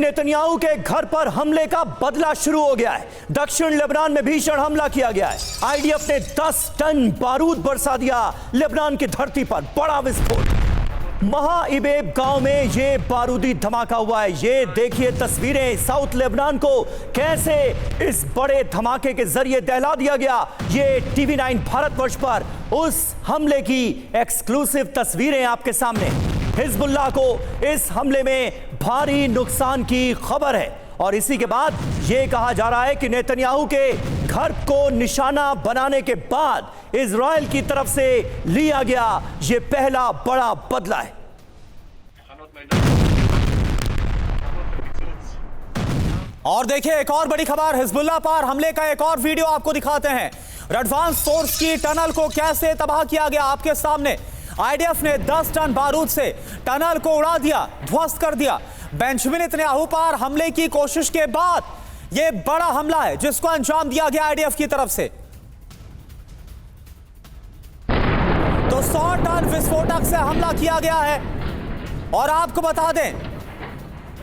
Netanyahu के घर पर हमले का बदला शुरू हो गया है। दक्षिण लेबनान में भीषण हमला किया गया है। आईडीएफ ने 10 टन बारूद बरसा दिया लेबनान की धरती पर। बड़ा विस्फोट महाइबेब गांव में ये बारूदी धमाका हुआ है। ये देखिए तस्वीरें, साउथ लेबनान को कैसे इस बड़े धमाके के जरिए दहला दिया गया। ये TV9 भारतवर्ष पर उस हमले की एक्सक्लूसिव तस्वीरें आपके सामने। हिजबुल्लाह को इस हमले में भारी नुकसान की खबर है और इसी के बाद यह कहा जा रहा है कि नेतन्याहू के घर को निशाना बनाने के बाद इजराइल की तरफ से लिया गया यह पहला बड़ा बदला है। और देखिए एक और बड़ी खबर, हिजबुल्लाह पर हमले का एक और वीडियो आपको दिखाते हैं। एडवांस फोर्स की टनल को कैसे तबाह किया गया आपके सामने। आईडीएफ ने 10 टन बारूद से टनल को उड़ा दिया, ध्वस्त कर दिया। बेंजामिन नेतन्याहू पर हमले की कोशिश के बाद यह बड़ा हमला है जिसको अंजाम दिया गया आईडीएफ की तरफ से। तो 100 टन विस्फोटक से हमला किया गया है और आपको बता दें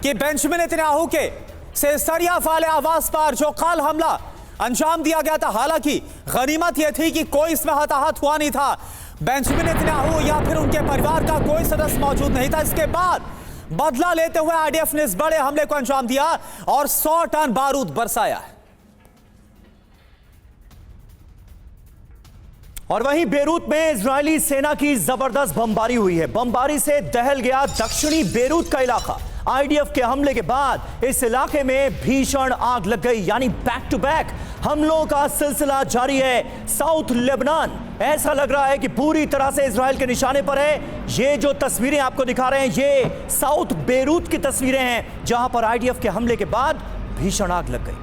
कि बेंजामिन नेतन्याहू के सेसरिया वाले आवास पर जो कल हमला अंजाम दिया गया था, हालांकि गनीमत यह थी कि कोई इसमें हताहत हुआ नहीं था। बेंजामिन नेतन्याहू या फिर उनके परिवार का कोई सदस्य मौजूद नहीं था। इसके बाद बदला लेते हुए आईडीएफ ने इस बड़े हमले को अंजाम दिया और 100 टन बारूद बरसाया। और वहीं बेरूत में इजरायली सेना की जबरदस्त बमबारी हुई है। बमबारी से दहल गया दक्षिणी बेरूत का इलाका। आईडीएफ के हमले के बाद इस इलाके में भीषण आग लग गई, यानी बैक टू बैक हमलों का सिलसिला जारी है। साउथ लेबनान ऐसा लग रहा है कि पूरी तरह से इजराइल के निशाने पर है। ये जो तस्वीरें आपको दिखा रहे हैं ये साउथ बेरूत की तस्वीरें हैं जहां पर आईडीएफ के हमले के बाद भीषण आग लग गई।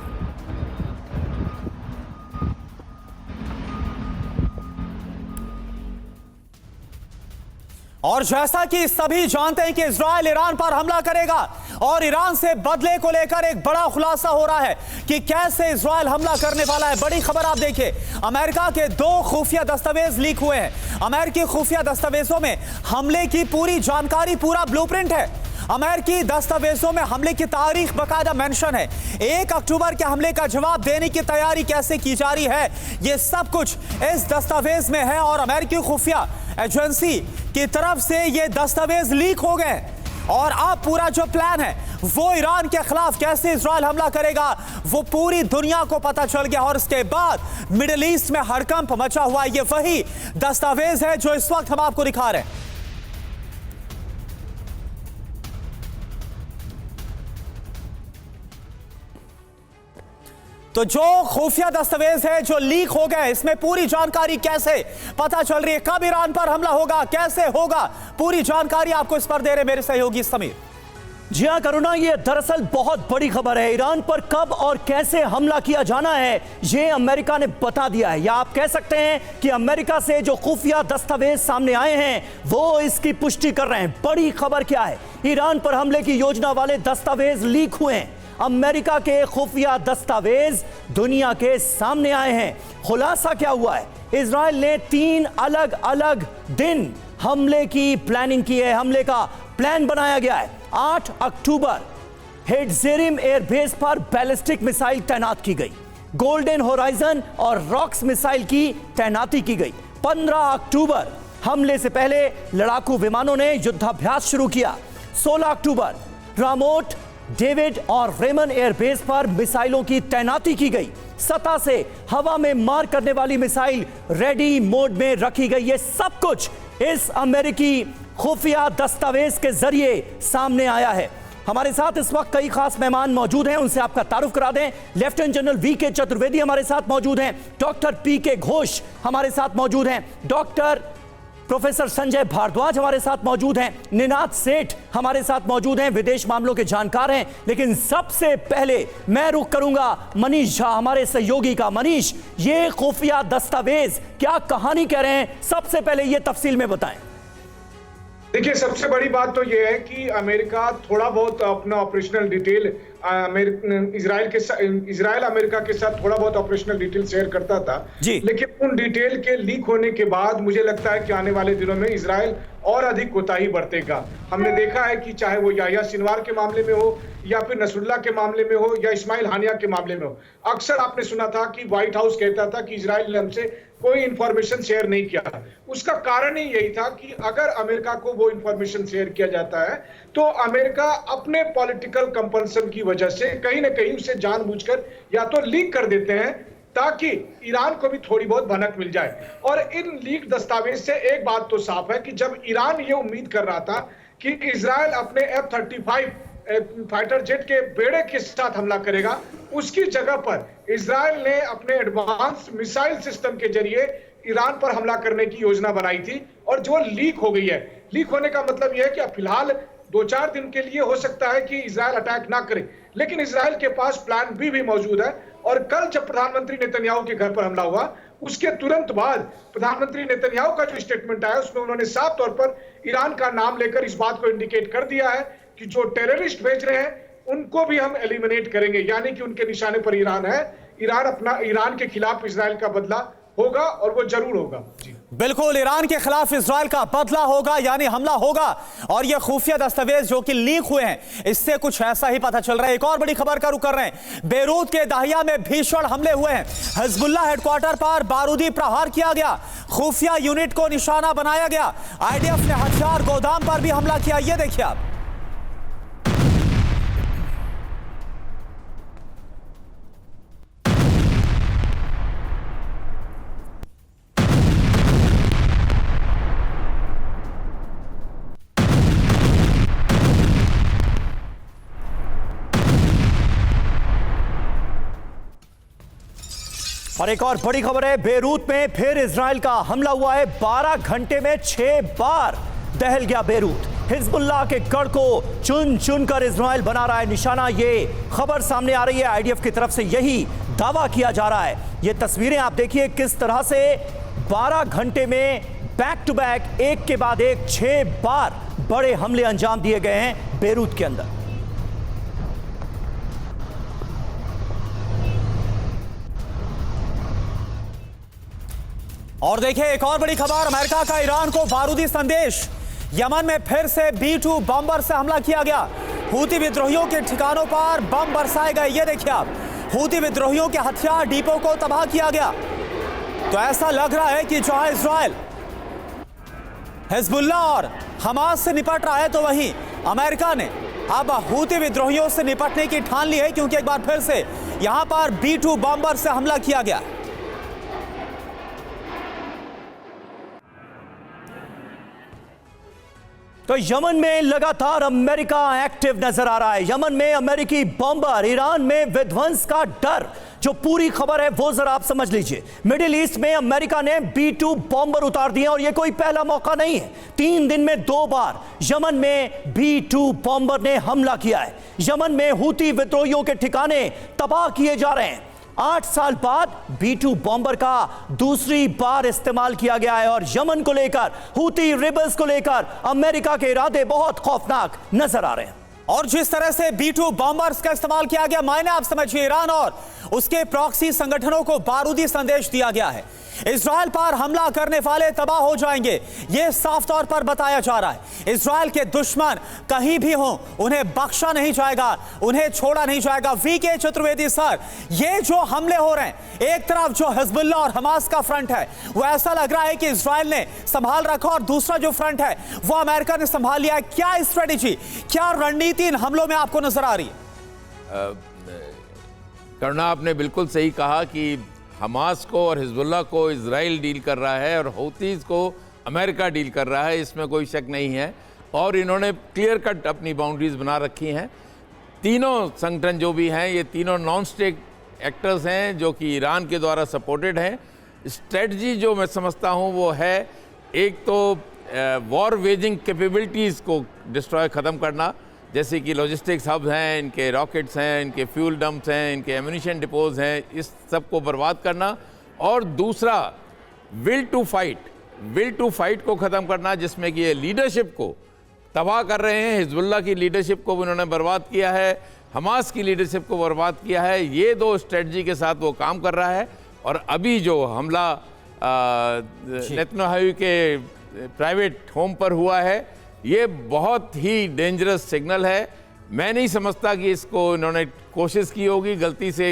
और जैसा कि सभी जानते हैं कि इजराइल ईरान पर हमला करेगा और ईरान से बदले को लेकर एक बड़ा खुलासा हो रहा है कि कैसे इजराइल हमला करने वाला है। बड़ी खबर आप देखिए, अमेरिका के 2 खुफिया दस्तावेज लीक हुए हैं। अमेरिकी खुफिया दस्तावेजों में हमले की पूरी जानकारी, पूरा ब्लूप्रिंट है। अमेरिकी दस्तावेजों में हमले की तारीख बकायदा मेंशन है। 1 अक्टूबर के हमले का जवाब देने की तैयारी कैसे की जा रही है, यह सब कुछ इस दस्तावेज में है। और अमेरिकी खुफिया एजेंसी की तरफ से ये दस्तावेज लीक हो गए और अब पूरा जो प्लान है वो ईरान के खिलाफ कैसे इजराइल हमला करेगा वो पूरी दुनिया को पता चल गया। और इसके बाद मिडिल ईस्ट में हड़कंप मचा हुआ। ये वही दस्तावेज है जो इस वक्त हम आपको दिखा रहे हैं। तो जो खुफिया दस्तावेज है जो लीक हो गए, इसमें पूरी जानकारी कैसे पता चल रही है, कब ईरान पर हमला होगा, कैसे होगा, पूरी जानकारी आपको इस पर दे रहे मेरे सहयोगी समीर। जी हां करुणा, ये दरअसल बहुत बड़ी खबर है। ईरान पर कब और कैसे हमला किया जाना है ये अमेरिका ने बता दिया है, या आप कह सकते हैं कि अमेरिका से जो खुफिया दस्तावेज सामने आए हैं वो इसकी पुष्टि कर रहे हैं। बड़ी खबर क्या है, ईरान पर हमले की योजना वाले दस्तावेज लीक हुए हैं। अमेरिका के खुफिया दस्तावेज दुनिया के सामने आए हैं। खुलासा क्या हुआ है, इजराइल ने 3 अलग अलग दिन हमले की प्लानिंग की है। हमले का प्लान बनाया गया है। 8 अक्टूबर हेडजेरिम एयरबेस पर बैलिस्टिक मिसाइल तैनात की गई। गोल्डन होराइजन और रॉक्स मिसाइल की तैनाती की गई। 15 अक्टूबर हमले से पहले लड़ाकू विमानों ने युद्धाभ्यास शुरू किया। 16 अक्टूबर रामोट, डेविड और रेमन एयरबेस पर मिसाइलों की तैनाती की गई। सतह से हवा में मार करने वाली मिसाइल रेडी मोड में रखी गई। ये सब कुछ इस अमेरिकी खुफिया दस्तावेज के जरिए सामने आया है। हमारे साथ इस वक्त कई खास मेहमान मौजूद हैं, उनसे आपका तारुफ करा दें। लेफ्टिनेंट जनरल वीके चतुर्वेदी हमारे साथ मौजूद हैं, डॉक्टर पीके घोष हमारे साथ मौजूद हैं, डॉक्टर प्रोफेसर संजय भारद्वाज हमारे साथ मौजूद हैं, निनाद सेठ हमारे साथ मौजूद हैं, विदेश मामलों के जानकार हैं। लेकिन सबसे पहले मैं रुख करूंगा मनीष झा, हमारे सहयोगी का। मनीष, ये खुफिया दस्तावेज क्या कहानी कह रहे हैं, सबसे पहले ये तफसील में बताएं। देखिए, सबसे बड़ी बात तो यह है कि अमेरिका थोड़ा बहुत अपना ऑपरेशनल डिटेल इजराइल अमेरिका के साथ थोड़ा बहुत ऑपरेशनल डिटेल शेयर करता था, लेकिन उन डिटेल के लीक होने के बाद मुझे लगता है कि आने वाले दिनों में इजराइल और अधिक कोताही बरतेगा। हमने देखा है कि चाहे वो याह्या सिनवार के मामले में हो या फिर नसरुल्लाह के मामले में हो या इस्माइल हानिया के मामले में हो, अक्सर आपने सुना था कि व्हाइट हाउस कहता था कि इजराइल ने हमसे कोई इंफॉर्मेशन शेयर नहीं किया। उसका कारण ही यही था कि अगर अमेरिका को वो इंफॉर्मेशन शेयर किया जाता है तो अमेरिका अपने पॉलिटिकल कंपल्सन की वजह से कहीं ना कहीं उसे जानबूझकर या तो लीक कर देते हैं ताकि ईरान को भी थोड़ी बहुत भनक मिल जाए। और इन लीक दस्तावेज से एक बात तो साफ है कि जब ईरान ये उम्मीद कर रहा था कि इजराइल अपने F-35 फाइटर जेट के बेड़े के साथ हमला करेगा, उसकी जगह पर इजराइल ने अपने एडवांस मिसाइल सिस्टम के जरिए ईरान पर हमला करने की योजना बनाई थी और जो लीक हो गई है। लीक होने का मतलब यह है कि फिलहाल 2-4 दिन के लिए हो सकता है कि इजराइल अटैक ना करे, लेकिन इजराइल के पास प्लान बी भी मौजूद है। और कल जब प्रधानमंत्री नेतन्याहू के घर पर हमला हुआ, उसके तुरंत बाद प्रधानमंत्री नेतन्याहू का जो स्टेटमेंट आया उसमें उन्होंने साफ तौर पर ईरान का नाम लेकर इस बात को इंडिकेट कर दिया है कि जो टेररिस्ट भेज रहे हैं उनको भी हम एलिमिनेट करेंगे, यानी कि उनके निशाने पर ईरान है। ईरान के खिलाफ इजराइल का बदला होगा और वो जरूर होगा। जी बिल्कुल, ईरान के खिलाफ इजराइल का बदला होगा, यानी हमला होगा। और ये खुफिया दस्तावेज जो कि लीक हुए हैं, इससे कुछ ऐसा ही पता चल रहा है। एक और बड़ी खबर का रुख कर रहे हैं। बेरूत के दाहिया में भीषण हमले हुए हैं। हिजबुल्लाह हेडक्वार्टर पर बारूदी प्रहार किया गया, खुफिया यूनिट को निशाना बनाया गया। आईडीएफ ने हथियार गोदाम पर भी हमला किया। ये देखिए आप। और एक और बड़ी खबर है, बेरूत में फिर इजराइल का हमला हुआ है। 12 घंटे में 6 बार दहल गया बेरूत। हिजबुल्लाह के गढ़ को चुन चुन कर इजराइल बना रहा है निशाना। ये खबर सामने आ रही है, आईडीएफ की तरफ से यही दावा किया जा रहा है। ये तस्वीरें आप देखिए किस तरह से 12 घंटे में बैक टू बैक एक के बाद एक 6 बार बड़े हमले अंजाम दिए गए हैं बेरूत के अंदर। और देखिए एक और बड़ी खबर, अमेरिका का ईरान को बारूदी संदेश। यमन में फिर से B-2 बम्बर से हमला किया गया। हूती विद्रोहियों के ठिकानों पर बम बरसाए गए। ये देखिए आप, हूती विद्रोहियों के हथियार डिपो को तबाह किया गया। तो ऐसा लग रहा है कि जहां इजराइल हिजबुल्लाह और हमास से निपट रहा है, तो वहीं अमेरिका ने अब हूती विद्रोहियों से निपटने की ठान ली है, क्योंकि एक बार फिर से यहां पर B-2 बम्बर से हमला किया गया। तो यमन में लगातार अमेरिका एक्टिव नजर आ रहा है। यमन में अमेरिकी बॉम्बर, ईरान में विध्वंस का डर। जो पूरी खबर है वो जरा आप समझ लीजिए। मिडिल ईस्ट में अमेरिका ने B-2 बॉम्बर उतार दिए और ये कोई पहला मौका नहीं है। 3 दिन में 2 बार यमन में B-2 बॉम्बर ने हमला किया है। यमन में हूती विद्रोहियों के ठिकाने तबाह किए जा रहे हैं। 8 साल बाद B-2 बॉम्बर का दूसरी बार इस्तेमाल किया गया है और यमन को लेकर, हूती रिबल्स को लेकर अमेरिका के इरादे बहुत खौफनाक नजर आ रहे हैं। और जिस तरह से B-2 बॉम्बर्स का इस्तेमाल किया गया, मायने आप समझिए, ईरान और उसके प्रॉक्सी संगठनों को बारूदी संदेश दिया गया है। इजराइल पर हमला करने वाले तबाह हो जाएंगे, यह साफ तौर पर बताया जा रहा है। इजराइल के दुश्मन कहीं भी हों, उन्हें बख्शा नहीं जाएगा, उन्हें छोड़ा नहीं जाएगा। वीके चतुर्वेदी सर, ये जो हमले हो रहे हैं, एक तरफ जो हिजबुल्लाह और हमास का फ्रंट है वो ऐसा लग रहा है कि इजराइल ने संभाल रखा, और दूसरा जो फ्रंट है वो अमेरिका ने संभाल लिया है। क्या स्ट्रेटेजी, क्या रणनीति इन हमलों में आपको नजर आ रही है? करुणा, आपने बिल्कुल सही कहा कि हमास को और हिजबुल्लाह को इजराइल डील कर रहा है और हूतीज़ को अमेरिका डील कर रहा है, इसमें कोई शक नहीं है। और इन्होंने क्लियर कट अपनी बाउंड्रीज बना रखी हैं। तीनों संगठन जो भी हैं, ये तीनों नॉन स्टेट एक्टर्स हैं जो कि ईरान के द्वारा सपोर्टेड हैं। स्ट्रेटजी जो मैं समझता हूँ वो है, एक तो वॉर वेजिंग कैपेबिलिटीज़ को डिस्ट्रॉय ख़त्म करना, जैसे कि लॉजिस्टिक्स हब हैं, इनके रॉकेट्स हैं, इनके फ्यूल डंप्स हैं, इनके एम्यूनिशन डिपोज हैं, इस सब को बर्बाद करना। और दूसरा विल टू फाइट को ख़त्म करना, जिसमें कि ये लीडरशिप को तबाह कर रहे हैं। हिजबुल्लाह की लीडरशिप को भी उन्होंने बर्बाद किया है, हमास की लीडरशिप को बर्बाद किया है। ये 2 स्ट्रेटजी के साथ वो काम कर रहा है। और अभी जो हमला नेतन्याहू के प्राइवेट होम पर हुआ है, ये बहुत ही डेंजरस सिग्नल है। मैं नहीं समझता कि इसको इन्होंने कोशिश की होगी, गलती से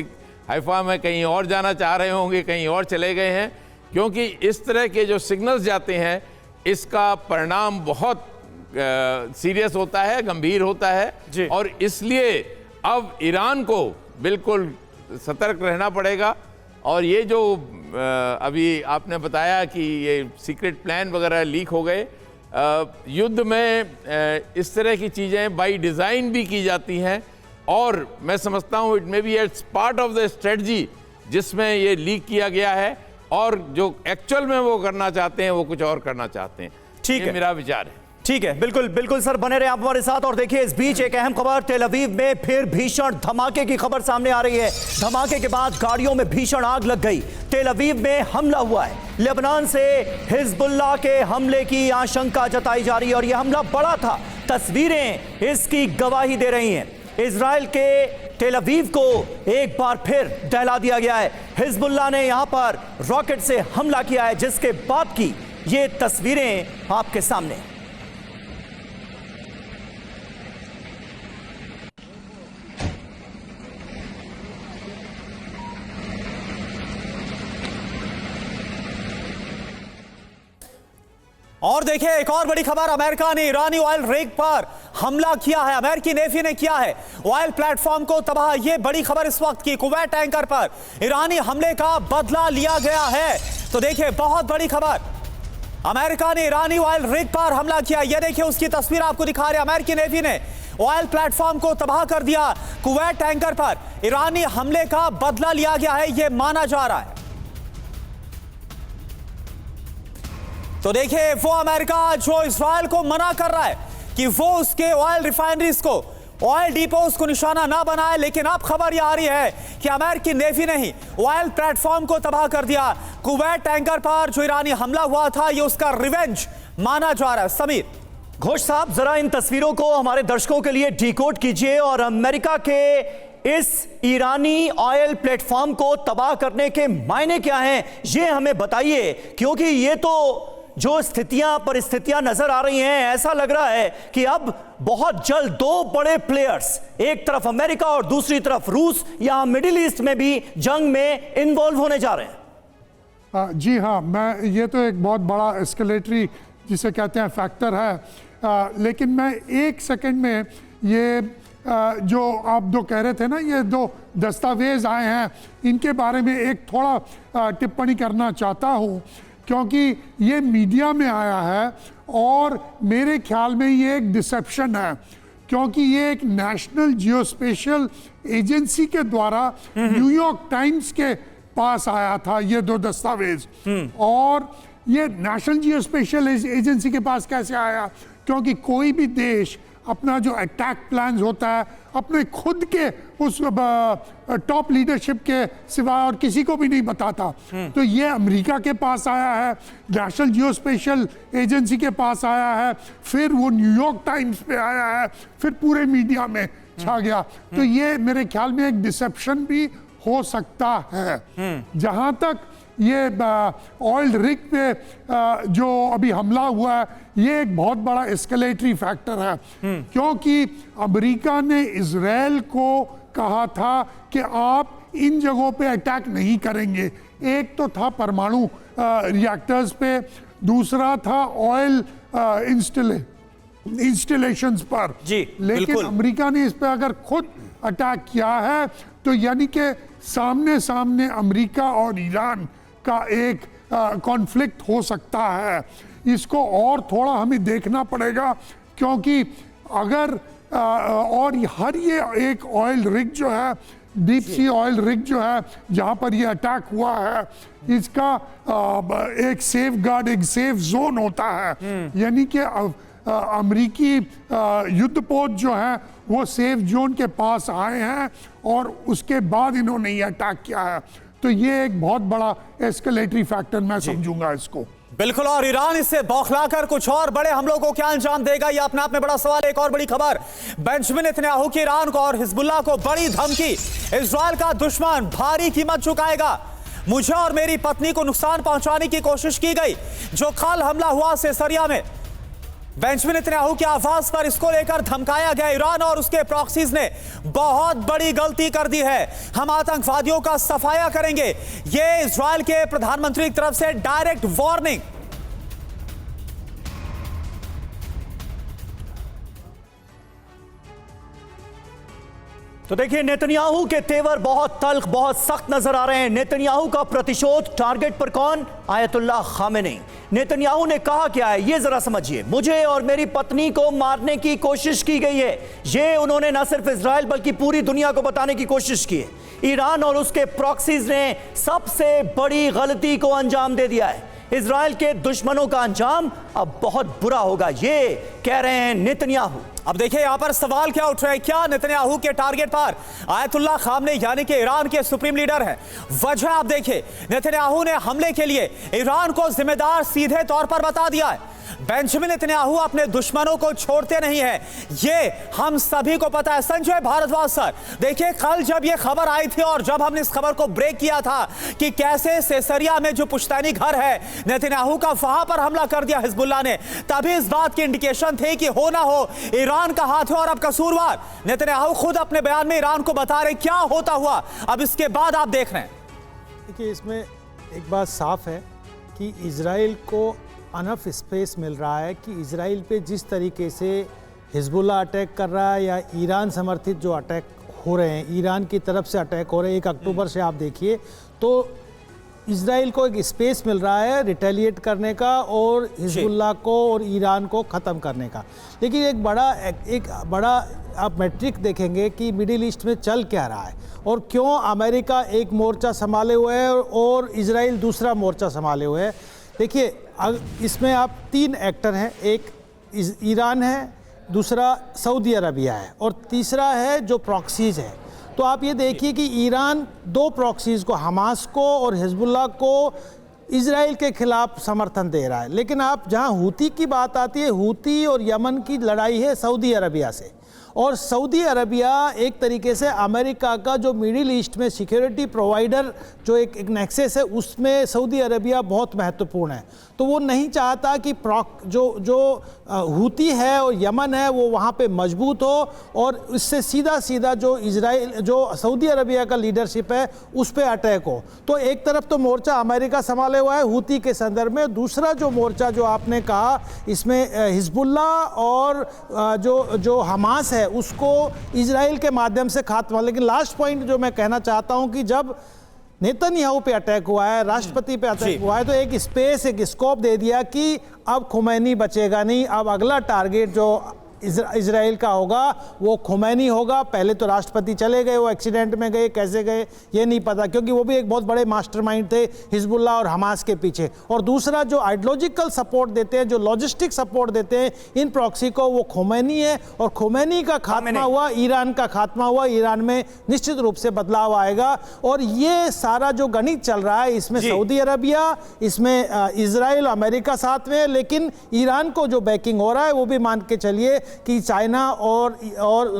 हाइफा में कहीं और जाना चाह रहे होंगे, कहीं और चले गए हैं, क्योंकि इस तरह के जो सिग्नल्स जाते हैं इसका परिणाम बहुत सीरियस होता है, गंभीर होता है, और इसलिए अब ईरान को बिल्कुल सतर्क रहना पड़ेगा। और ये जो अभी आपने बताया कि ये सीक्रेट प्लान वगैरह लीक हो गए, युद्ध में इस तरह की चीज़ें बाय डिज़ाइन भी की जाती हैं, और मैं समझता हूँ it may be it's part of the strategy जिसमें ये लीक किया गया है, और जो एक्चुअल में वो करना चाहते हैं वो कुछ और करना चाहते हैं। ठीक है, मेरा विचार है। ठीक है, बिल्कुल बिल्कुल सर, बने रहे आप हमारे साथ। और देखिए, इस बीच एक अहम खबर, तेल अवीव में फिर भीषण धमाके की खबर सामने आ रही है। धमाके के बाद गाड़ियों में भीषण आग लग गई। तेल अवीव में हमला हुआ है। लेबनान से हिजबुल्लाह के हमले की आशंका जताई जा रही है, और यह हमला बड़ा था। तस्वीरें इसकी गवाही दे रही हैं। इजराइल के तेल अवीव को एक बार फिर दहला दिया गया है। हिजबुल्लाह ने यहां पर रॉकेट से हमला किया है, जिसके बाद की ये तस्वीरें आपके सामने। और देखिए, एक और बड़ी खबर, अमेरिका ने ईरानी ऑयल रिग पर हमला किया है। अमेरिकी नेवी ने किया है ऑयल प्लेटफॉर्म को तबाह। यह बड़ी खबर इस वक्त की, कुवैत टैंकर पर ईरानी हमले का बदला लिया गया है। तो देखिए, बहुत बड़ी खबर, अमेरिका ने ईरानी ऑयल रिग पर हमला किया। यह देखिए, उसकी तस्वीर आपको दिखा रहे हैं। अमेरिकी नेवी ने ऑयल प्लेटफॉर्म को तबाह कर दिया। कुवैत टैंकर पर ईरानी हमले का बदला लिया गया है, यह माना जा रहा है। तो देखिए, वो अमेरिका जो इजराइल को मना कर रहा है कि वो उसके ऑयल रिफाइनरीज को, ऑयल डिपोज को निशाना ना बनाए, लेकिन अब खबर यह आ रही है कि अमेरिकी नेवी ने ही ऑयल प्लेटफॉर्म को तबाह कर दिया। कुवैत टैंकर पर जो ईरानी हमला हुआ था, ये उसका रिवेंज माना जा रहा है। समीर घोष साहब, जरा इन तस्वीरों को हमारे दर्शकों के लिए डिकोड कीजिए, और अमेरिका के इस ईरानी ऑयल प्लेटफॉर्म को तबाह करने के मायने क्या हैं, ये हमें बताइए। क्योंकि ये तो जो परिस्थितियां नजर आ रही हैं, ऐसा लग रहा है कि अब बहुत जल्द दो बड़े प्लेयर्स, एक तरफ अमेरिका और दूसरी तरफ रूस, यहां मिडिल ईस्ट में भी जंग में इन्वॉल्व होने जा रहे हैं। जी हाँ, ये तो एक बहुत बड़ा एस्केलेटरी जिसे कहते हैं फैक्टर है। लेकिन मैं एक सेकंड में ये जो आप दो कह रहे थे ना, ये दो दस्तावेज आए हैं, इनके बारे में एक थोड़ा टिप्पणी करना चाहता हूँ, क्योंकि ये मीडिया में आया है और मेरे ख्याल में ये एक डिसेप्शन है, क्योंकि ये एक नेशनल जियोस्पेशियल एजेंसी के द्वारा न्यूयॉर्क टाइम्स के पास आया था ये दो दस्तावेज। और ये नेशनल जियोस्पेशियल एजेंसी के पास कैसे आया? क्योंकि कोई भी देश अपना जो अटैक प्लान्स होता है अपने खुद के उस टॉप लीडरशिप के सिवाय और किसी को भी नहीं बताता। तो ये अमेरिका के पास आया है, नेशनल जियोस्पेशियल एजेंसी के पास आया है, फिर वो न्यूयॉर्क टाइम्स पे आया है, फिर पूरे मीडिया में छा गया। तो ये मेरे ख्याल में एक डिसेप्शन भी हो सकता है। जहां तक ये ऑयल रिग पे जो अभी हमला हुआ है, ये एक बहुत बड़ा एस्केलेटरी फैक्टर है, क्योंकि अमेरिका ने इजराइल को कहा था कि आप इन जगहों पे अटैक नहीं करेंगे। एक तो था परमाणु रिएक्टर्स पे, दूसरा था ऑयल इंस्टॉलेशंस पर। लेकिन अमेरिका ने इस पे अगर खुद अटैक किया है, तो यानी कि सामने सामने अमेरिका और ईरान का एक कॉन्फ्लिक्ट हो सकता है। इसको और थोड़ा हमें देखना पड़ेगा, क्योंकि अगर और हर ये एक ऑयल रिग जो है, डीप सी ऑयल रिग जो है जहाँ पर ये अटैक हुआ है, इसका एक सेफ गार्ड, एक सेफ जोन होता है। यानी कि अमेरिकी युद्धपोत जो है वो सेफ जोन के पास आए हैं और उसके बाद इन्होंने ये अटैक किया है। तो ये एक बहुत बड़ा एस्केलेटरी फैक्टर मैं समझूंगा इसको। बिल्कुल, और ईरान इससे बौखलाकर कुछ और बड़े हमलों को क्या अंजाम देगा, यह अपने आप में बड़ा सवाल। एक और बड़ी खबर, बेंजामिन नेतन्याहू की ईरान को और हिजबुल्लाह को बड़ी धमकी, इजराइल का दुश्मन भारी कीमत चुकाएगा। मुझे और मेरी पत्नी को नुकसान पहुंचाने की कोशिश की गई। जो कल हमला हुआ सीरिया में, बेंजामिन नेतन्याहू की आवाज पर इसको लेकर धमकाया गया। ईरान और उसके प्रॉक्सीज ने बहुत बड़ी गलती कर दी है। हम आतंकवादियों का सफाया करेंगे। यह इजराइल के प्रधानमंत्री की तरफ से डायरेक्ट वार्निंग। तो देखिए, नेतन्याहू के तेवर बहुत तल्ख, बहुत सख्त नजर आ रहे हैं। नेतन्याहू का प्रतिशोध टारगेट पर कौन? Ayatollah Khamenei. नेतन्याहू ने कहा क्या है, ये जरा समझिए। मुझे और मेरी पत्नी को मारने की कोशिश की गई है। ये उन्होंने न सिर्फ इजराइल बल्कि पूरी दुनिया को बताने की कोशिश की है। ईरान और उसके प्रॉक्सीज ने सबसे बड़ी गलती को अंजाम दे दिया है। इजराइल के दुश्मनों का अंजाम अब बहुत बुरा होगा, ये कह रहे हैं नेतन्याहू। अब देखिए यहां पर सवाल क्या उठ रहा है, क्या नेतन्याहू के टारगेट पर आयतुल्लाह खामेनी यानी कि ईरान के सुप्रीम लीडर हैं? वजह आप देखिए, नेतन्याहू ने हमले के लिए ईरान को जिम्मेदार सीधे तौर पर बता दिया है। बेंजामिन नेतन्याहू अपने दुश्मनों को छोड़ते नहीं है, ये हम सभी को पता है। संजय भारद्वाज सर, देखिए कल जब ये खबर आई थी और जब हमने इस खबर को ब्रेक किया था कि कैसे सीरिया में जो पुश्तैनी घर है नेतन्याहू का, वहां पर हमला कर दिया हिजबुल्लाह ने, तभी इस बात की इंडिकेशन थी कि हो ना हो ईरान का हाथ है और अब कसूरवार नेतन्याहू खुद अपने बयान में ईरान को बता रहे क्या होता हुआ अब इसके बाद आप देख रहे हैं। देखिए, इसमें एक बात साफ है कि इजराइल को अनफ स्पेस मिल रहा है कि इजराइल पे जिस तरीके से हिजबुल्लाह अटैक कर रहा है या ईरान समर्थित जो अटैक हो रहे हैं, ईरान की तरफ से अटैक हो रहे हैं, 1 अक्टूबर से आप देखिए, तो इजराइल को एक स्पेस मिल रहा है रिटेलिएट करने का और हिजबुल्लाह को और ईरान को ख़त्म करने का। लेकिन एक बड़ा आप मैट्रिक देखेंगे कि मिडिल ईस्ट में चल क्या रहा है और क्यों अमेरिका एक मोर्चा संभाले हुए है और इजराइल दूसरा मोर्चा संभाले हुए है। देखिए, इसमें आप 3 एक्टर हैं, एक ईरान है, दूसरा सऊदी अरबिया है और तीसरा है जो प्रॉक्सीज है। तो आप ये देखिए कि ईरान 2 प्रॉक्सीज को, हमास को और हिजबुल्लाह को इजराइल के खिलाफ समर्थन दे रहा है। लेकिन आप जहां हूती की बात आती है, हूती और यमन की लड़ाई है सऊदी अरबिया से, और सऊदी अरबिया एक तरीके से अमेरिका का जो मिडिल ईस्ट में सिक्योरिटी प्रोवाइडर जो एक नेक्सस है, उसमें सऊदी अरबिया बहुत महत्वपूर्ण है। तो वो नहीं चाहता कि जो हूती है और यमन है वो वहाँ पे मजबूत हो और इससे सीधा जो सऊदी अरबिया का लीडरशिप है उस पर अटैक हो। तो एक तरफ तो मोर्चा अमेरिका संभाले हुआ है हूती के संदर्भ में, दूसरा जो मोर्चा जो आपने कहा इसमें हिजबुल्लाह और जो हमास है उसको इजराइल के माध्यम से खात्मा। लेकिन लास्ट पॉइंट जो मैं कहना चाहता हूं कि जब नेतन्याहू पे अटैक हुआ है, राष्ट्रपति पे अटैक हुआ है, तो एक स्पेस, एक स्कोप दे दिया कि अब खुमैनी बचेगा नहीं, अब अगला टारगेट जो इजराइल का होगा वो खुमैनी होगा। पहले तो राष्ट्रपति चले गए, वो एक्सीडेंट में गए, कैसे गए ये नहीं पता, क्योंकि वो भी एक बहुत बड़े मास्टरमाइंड थे हिजबुल्लाह और हमास के पीछे। और दूसरा जो आइडियोलॉजिकल सपोर्ट देते हैं, जो लॉजिस्टिक सपोर्ट देते हैं इन प्रॉक्सी को, वो खुमैनी है। और खुमैनी का खात्मा हुआ, ईरान का खात्मा हुआ, ईरान में निश्चित रूप से बदलाव आएगा। और ये सारा जो गणित चल रहा है इसमें सऊदी अरबिया, इसमें इजराइल, अमेरिका साथ में, लेकिन ईरान को जो बैकिंग हो रहा है वो भी मान के चलिए कि चाइना और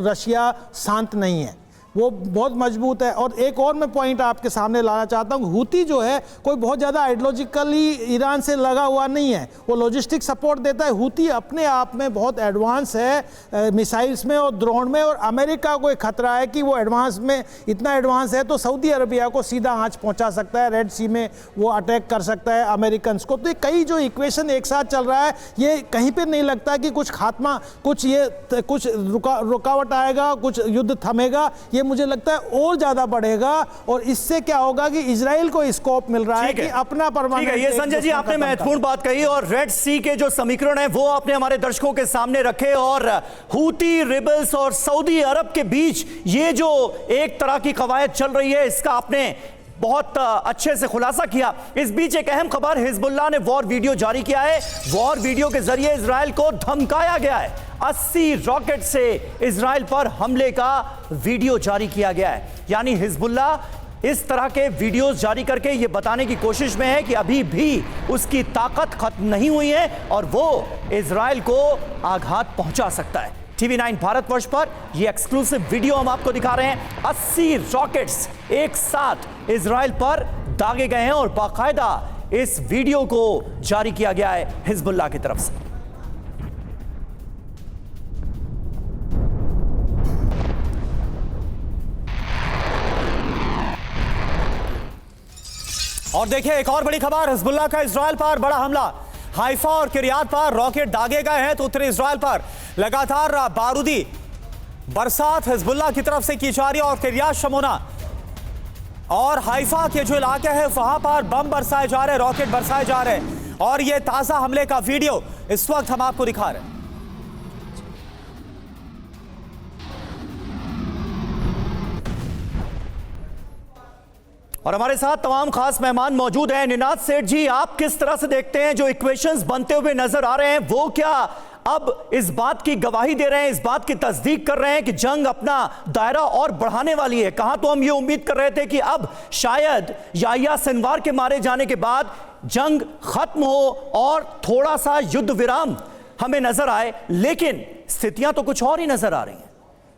रशिया शांत नहीं है, वो बहुत मजबूत है। और एक और मैं पॉइंट आपके सामने लाना चाहता हूँ, हूती जो है कोई बहुत ज़्यादा आइडियोलॉजिकली ईरान से लगा हुआ नहीं है, वो लॉजिस्टिक सपोर्ट देता है। हूती अपने आप में बहुत एडवांस है मिसाइल्स में और ड्रोन में, और अमेरिका को एक खतरा है कि वो एडवांस में इतना एडवांस है तो सऊदी अरबिया को सीधा आँच पहुँचा सकता है, रेड सी में वो अटैक कर सकता है अमेरिकन को। तो कई जो इक्वेशन एक साथ चल रहा है, ये कहीं पर नहीं लगता कि कुछ खात्मा, कुछ रुकावट आएगा, कुछ युद्ध थमेगा। ये मुझे लगता है और ज्यादा बढ़ेगा और इससे क्या होगा कि इजराइल को स्कोप मिल रहा है कि अपना परमानेंट। ये संजय जी आपने महत्वपूर्ण बात कही और रेड सी के जो समीकरण है वो आपने हमारे दर्शकों के सामने रखे, और हूती रिबल्स और सऊदी अरब के बीच ये जो एक तरह की कवायद चल रही है इसका आपने बहुत अच्छे से खुलासा किया। इस बीच एक अहम खबर, हिजबुल्लाह ने वॉर वीडियो जारी किया है। वॉर वीडियो के जरिए इजराइल को धमकाया गया है। 80 रॉकेट से इजराइल पर हमले का वीडियो जारी किया गया है। यानी हिजबुल्लाह इस तरह के वीडियोस जारी करके ये बताने की कोशिश में है कि अभी भी उसकी ताकत खत्म नहीं हुई है और वो इजराइल को आघात पहुंचा सकता है। TV9 भारतवर्ष पर ये एक्सक्लूसिव वीडियो हम आपको दिखा रहे हैं। 80 रॉकेट्स एक साथ इजराइल पर दागे गए हैं और बाकायदा इस वीडियो को जारी किया गया है हिजबुल्लाह की तरफ से। और देखिए एक और बड़ी खबर, हिजबुल्लाह का इजराइल पर बड़ा हमला। हाइफा और किरियात पर रॉकेट दागे गए हैं तो उत्तरी इजराइल पर लगातार बारूदी बरसात हिजबुल्लाह की तरफ से की जा रही है। और किरियात शमोना और हाइफा के जो इलाके हैं वहां पर बम बरसाए जा रहे हैं, रॉकेट बरसाए जा रहे हैं। और ये ताजा हमले का वीडियो इस वक्त हम आपको दिखा रहे हैं। और हमारे साथ तमाम खास मेहमान मौजूद हैं। निनाद सेठ जी, आप किस तरह से देखते हैं जो इक्वेशंस बनते हुए नजर आ रहे हैं, वो क्या अब इस बात की गवाही दे रहे हैं, इस बात की तस्दीक कर रहे हैं कि जंग अपना दायरा और बढ़ाने वाली है? कहां तो हम ये उम्मीद कर रहे थे कि अब शायद याह्या सिनवार के मारे जाने के बाद जंग खत्म हो और थोड़ा सा युद्ध विराम हमें नजर आए, लेकिन स्थितियां तो कुछ और ही नजर आ रही हैं।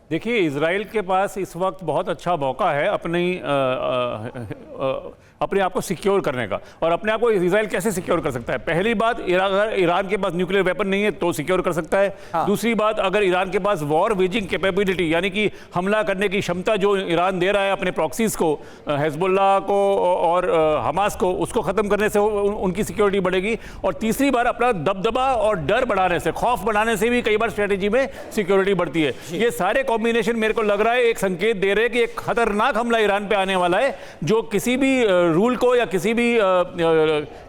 देखिए, इजराइल के पास इस वक्त बहुत अच्छा मौका है अपने आप को सिक्योर करने का। और अपने आप को इजराइल कैसे सिक्योर कर सकता है? पहली बात, अगर ईरान के पास न्यूक्लियर वेपन नहीं है तो सिक्योर कर सकता है। हाँ। दूसरी बात, अगर ईरान के पास वॉर वेजिंग कैपेबिलिटी यानी कि हमला करने की क्षमता जो ईरान दे रहा है अपने प्रॉक्सीज को, हिजबुल्लाह को और हमास को, उसको ख़त्म करने से उनकी सिक्योरिटी बढ़ेगी। और तीसरी बार अपना दबदबा और डर बढ़ाने से, खौफ बढ़ाने से भी कई बार स्ट्रेटेजी में सिक्योरिटी बढ़ती है। ये सारे कॉम्बिनेशन मेरे को लग रहा है एक संकेत दे रहे हैं कि एक खतरनाक हमला ईरान पे आने वाला है, जो किसी भी रूल को या किसी भी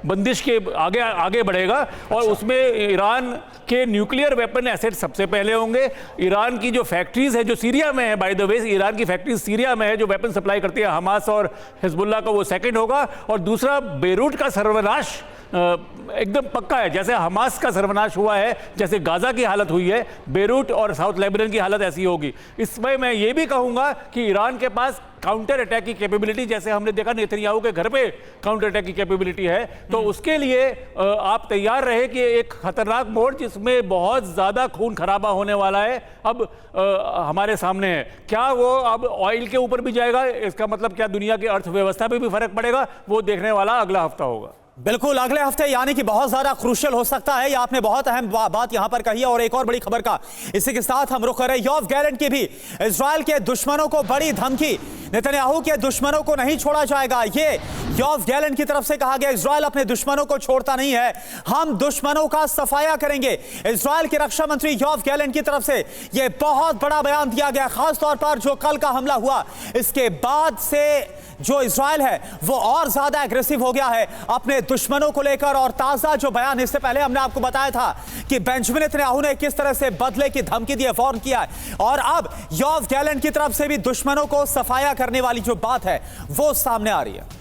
बंदिश के आगे बढ़ेगा। और उसमें ईरान के न्यूक्लियर वेपन एसेट सबसे पहले होंगे। ईरान की जो फैक्ट्रीज है जो सीरिया में है, बाय द वे ईरान की फैक्ट्रीज सीरिया में है जो वेपन सप्लाई करती है हमास और हिजबुल्लाह को, वो सेकंड होगा। और दूसरा, बेरूट का सर्वनाश एकदम पक्का है। जैसे हमास का सर्वनाश हुआ है, जैसे गाजा की हालत हुई है, बेरूट और साउथ लेबनान की हालत ऐसी होगी। इसमें मैं ये भी कहूंगा कि ईरान के पास काउंटर अटैक की कैपेबिलिटी, जैसे हमने देखा नेतन्याहू के घर पे काउंटर अटैक की कैपेबिलिटी है, तो उसके लिए आप तैयार रहे कि एक खतरनाक मोड़ जिसमें बहुत ज्यादा खून खराबा होने वाला है अब हमारे सामने है। क्या वो अब ऑयल के ऊपर भी जाएगा? इसका मतलब क्या दुनिया की अर्थव्यवस्था पे भी फर्क पड़ेगा? वो देखने वाला अगला हफ्ता होगा। बिल्कुल अगले हफ्ते, यानी कि बहुत ज्यादा क्रूशियल हो सकता है। ये आपने बहुत अहम बात यहां पर कही है। और एक और बड़ी खबर का इसी के साथ हम रुख कर रहे हैं। योव गैलेंट की भी इजराइल के दुश्मनों को बड़ी धमकी, नेतन्याहू के दुश्मनों को नहीं छोड़ा जाएगा। ये योव गैलेंट की तरफ से कहा गया, इजराइल अपने दुश्मनों को छोड़ता नहीं है, हम दुश्मनों का सफाया करेंगे। इजराइल के रक्षा मंत्री योव गैलेंट की तरफ से यह बहुत बड़ा बयान दिया गया, खासतौर पर जो कल का हमला हुआ इसके बाद से जो इजराइल है वो और ज्यादा एग्रेसिव हो गया है अपने दुश्मनों को लेकर। और ताजा जो बयान, इससे पहले हमने आपको बताया था कि बेंजामिन नेतन्याहू ने किस तरह से बदले की धमकी दी है, वार्न किया है। और अब योव गैलेंट की तरफ से भी दुश्मनों को सफाया करने वाली जो बात है वो सामने आ रही है।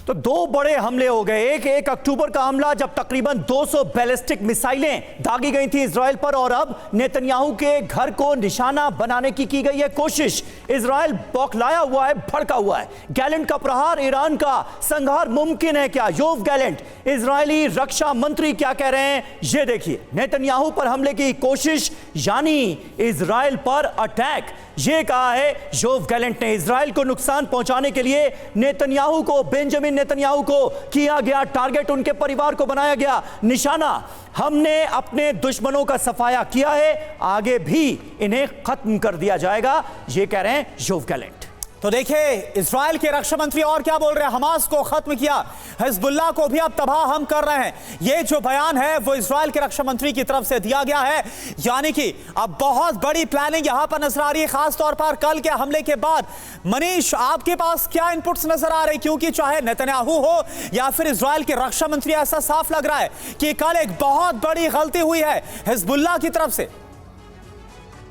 तो दो बड़े हमले हो गए। एक अक्टूबर का हमला जब तकरीबन 200 बैलिस्टिक मिसाइलें दागी गई थी इजराइल पर, और अब नेतन्याहू के घर को निशाना बनाने की गई है कोशिश। इजराइल बौखलाया हुआ है, भड़का हुआ है। गैलेंट का प्रहार, ईरान का संहार मुमकिन है क्या? योव गैलेंट, इजरायली रक्षा मंत्री क्या कह रहे हैं ये देखिए। नेतन्याहू पर हमले की कोशिश यानी इजराइल पर अटैक, ये कहा है योव गैलेंट ने। इजराइल को नुकसान पहुंचाने के लिए नेतन्याहू को, बेंजामिन नेतन्याहू को किया गया टारगेट, उनके परिवार को बनाया गया निशाना। हमने अपने दुश्मनों का सफाया किया है, आगे भी इन्हें खत्म कर दिया जाएगा, ये कह रहे हैं योव गैलेंट। तो देखिए इजराइल के रक्षा मंत्री और क्या बोल रहे हैं, हमास को खत्म किया, हिजबुल्लाह को भी अब तबाह हम कर रहे हैं। ये जो बयान है वो इजराइल के रक्षा मंत्री की तरफ से दिया गया है। यानी कि अब बहुत बड़ी प्लानिंग यहां पर नजर आ रही है, खासतौर पर कल के हमले के बाद। मनीष, आपके पास क्या इनपुट्स नजर आ रहे हैं? क्योंकि चाहे नेतन्याहू हो या फिर इजराइल के रक्षा मंत्री, ऐसा साफ लग रहा है कि कल एक बहुत बड़ी गलती हुई है हिजबुल्लाह की तरफ से।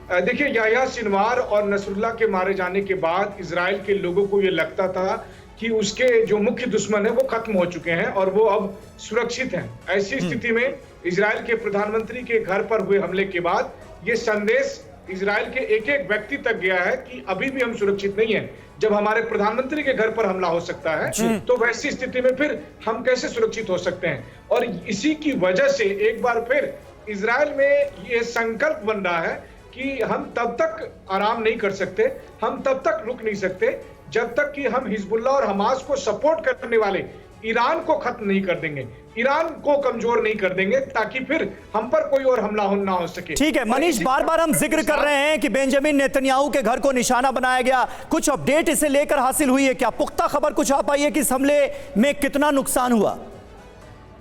देखिए, याह्या सिनवार और नसरुल्लाह के मारे जाने के बाद इजराइल के लोगों को यह लगता था कि उसके जो मुख्य दुश्मन है वो खत्म हो चुके हैं और वो अब सुरक्षित हैं। ऐसी स्थिति में इजराइल के प्रधानमंत्री के घर पर हुए हमले के बाद ये संदेश इजराइल के एक एक व्यक्ति तक गया है कि अभी भी हम सुरक्षित नहीं हैं। जब हमारे प्रधानमंत्री के घर पर हमला हो सकता है तो वैसी स्थिति में फिर हम कैसे सुरक्षित हो सकते हैं? और इसी की वजह से एक बार फिर इजराइल में ये संकल्प बन रहा है कि हम तब तक आराम नहीं कर सकते, हम तब तक रुक नहीं सकते जब तक कि हम हिजबुल्लाह और हमास को सपोर्ट करने वाले ईरान को खत्म नहीं कर देंगे, ईरान को कमजोर नहीं कर देंगे, ताकि फिर हम पर कोई और हमला ना हो सके। ठीक है मनीष, बार बार हम जिक्र कर रहे हैं कि बेंजामिन नेतन्याहू के घर को निशाना बनाया गया, कुछ अपडेट इसे लेकर हासिल हुई है क्या? पुख्ता खबर कुछ आ पाई है कि इस हमले में कितना नुकसान हुआ?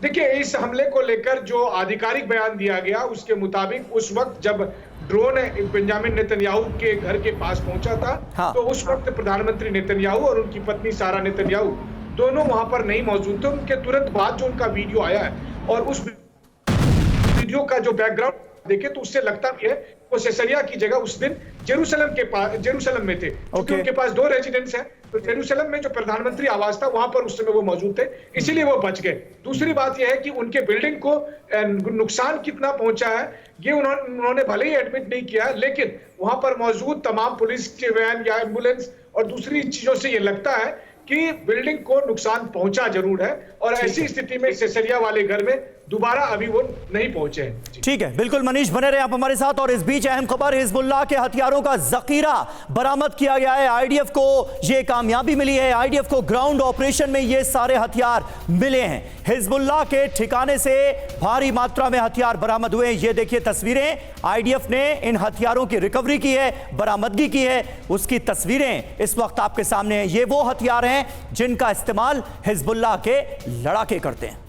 देखिए, इस हमले को लेकर जो आधिकारिक बयान दिया गया उसके मुताबिक उस वक्त जब ड्रोन बेंजामिन नेतन्याहू के घर के पास पहुंचा था, हाँ। तो उस वक्त प्रधानमंत्री नेतन्याहू और उनकी पत्नी सारा नेतन्याहू दोनों वहां पर नहीं मौजूद थे। उनके तुरंत बाद जो उनका वीडियो आया है और उस वीडियो का जो बैकग्राउंड देखे तो उससे लगता भी है वो सेसरिया की जगह उस दिन जेरूसलम में थे, क्योंकि उनके पास 2 रेजिडेंस है। तो जेरूसलम में जो प्रधानमंत्री आवास था वहां पर उस समय वो मौजूद थे, इसीलिए वो बच गए। दूसरी बात यह है कि उनके बिल्डिंग को नुकसान कितना पहुंचा है ये उन्होंने भले ही एडमिट नहीं किया, लेकिन वहां पर मौजूद तमाम पुलिस के वैन या एम्बुलेंस और दूसरी चीजों से ये लगता है कि बिल्डिंग को नुकसान पहुंचा जरूर है, और ऐसी स्थिति में सेसरिया वाले घर में दोबारा अभी वो नहीं पहुंचे हैं। ठीक है, बिल्कुल मनीष, बने रहे आप हमारे साथ। और इस बीच अहम खबर, हिजबुल्लाह के हथियारों का जखीरा बरामद किया गया है। आईडीएफ को यह कामयाबी मिली है, आईडीएफ को ग्राउंड ऑपरेशन में ये सारे हथियार मिले हैं। हिजबुल्लाह के ठिकाने से भारी मात्रा में हथियार बरामद हुए। ये देखिए तस्वीरें, आईडीएफ ने इन हथियारों की रिकवरी की है, बरामदगी की है, उसकी तस्वीरें इस वक्त आपके सामने हैं। ये वो हथियार हैं जिनका इस्तेमाल हिजबुल्लाह के लड़ाके करते हैं।